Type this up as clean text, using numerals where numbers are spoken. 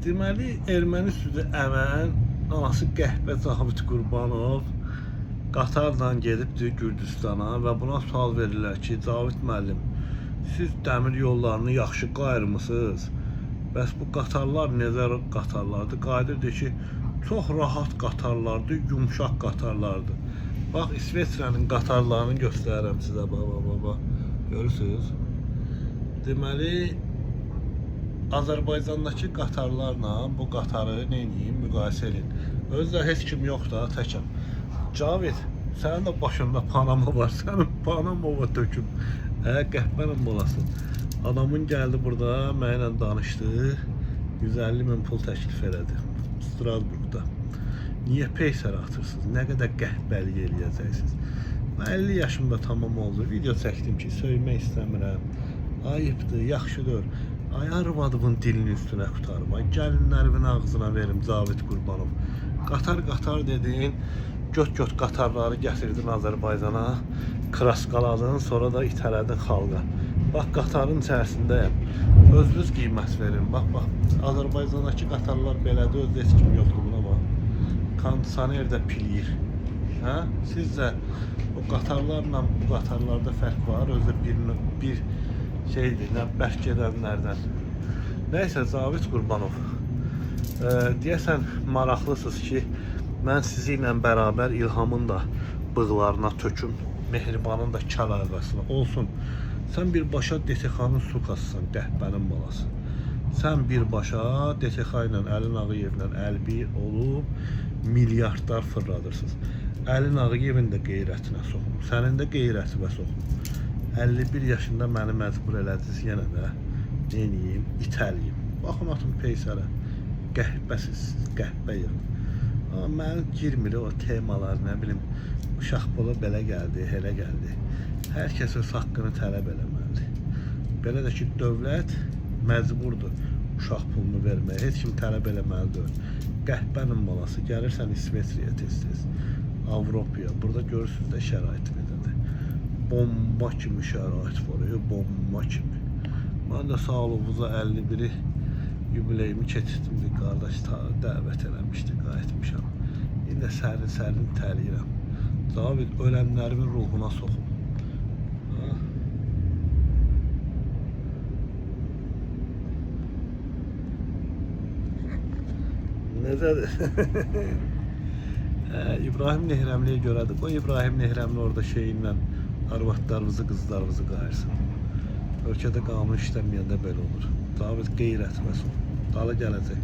Deməli, erməni südü əmən, anası Qəhbə Cavid Qurbanov qatarla gedibdir Gürcüstana və buna sual verirlər ki, Cavid müəllim, siz dəmir yollarını yaxşı qayırmısınız? Bəs bu qatarlar necə qatarlardır? Qayıdır deyir ki, çox rahat qatarlardır, yumşaq qatarlardır. Bax, İsveçrənin qatarlarını göstərirəm sizə, baba. Görürsünüz? Deməli, Azərbaycandakı qatarlarla bu qatarı neyiniyim, müqayisə edin. Özdə heç kim yox da, təkəm. Cavid, sənin də başında Panama var, sənin Panama töküm. Qəhbənin bolası. Adamın gəldi burada, mənimlə danışdı, 150.000 pul təklif elədi Strasburgda. Niyə peysər atırsınız, nə qədər qəhbəlik eləyəcəksiniz? 50 yaşımda tamam oldu, video çəkdim ki, söymək istəmirəm. Ayıbdır, yaxşıdır. Ay arvadımın dilinin üstünə qutarma. Gəlinlərimin ağzına verim Cavid Qurbanov. Qatar dedin, göt qatarları gətirdin Azərbaycana, kraskaladın, sonra da itələdin xalqa. Bax, qatarın içərisindəyəm. Özünüz qiymət verin. Bax, Azərbaycandakı qatarlar belədir, özdə heç kim yoxdur buna bax. Kondisioner də piliyir. Sizcə o qatarlarla bu qatarlarda fərq var, özdə bir şeydir, nə bərk gedənlərdən. Nəysə, Cavid Qurbanov, deyəsən maraqlısınız ki, mən sizinlə bərabər İlhamın da bığlarına töküm, Mehribanın da kəl ayğasına olsun. Sən birbaşa DTX-nın sukasısan, Qəhbənin balası. Sən birbaşa DTX ilə Əlin Ağıyevlə əlbir olub milyardlar fırladırsınız. Əlin Ağıyevin də qeyrətinə soxum, sənin də qeyrətinə soxum. 51 yaşında məni məcbur elədiniz yenə də neyiniyim, itəliyim. Baxın atın peysərə, qəhbəsiz, qəhbə yığın. Amma mənə girmir o temalar, nə bilim, uşaq bola belə gəldi, elə gəldi. Hər kəs öz haqqını tələb eləməlidir. Belə də ki, dövlət məcburdur uşaq pulunu verməyə, heç kim tələb eləməlidir. Qəhbənin balası, gəlirsən İsveçriyə tez-tez, Avropaya, burada görürsünüz də şəraiti necədir. Bomba kimi şərait var, bomba kimi. Mən də sağlığınıza 51-i yubileyimi keçirdim, qardaş dəvət eləmişdi, qayıtmışam. İndi sərin təriyirəm. Cavid, ölənlərimin ruhuna soxum. Necədir? İbrahim Nehrəmliyə görədir. O İbrahim Nehrəmli orada şeyinlə arvadlarınızı, qızlarınızı qayırsın. Ölkədə qanun işləməyəndə belə olur. Cavid qeyrət və son. Dalı gələcək.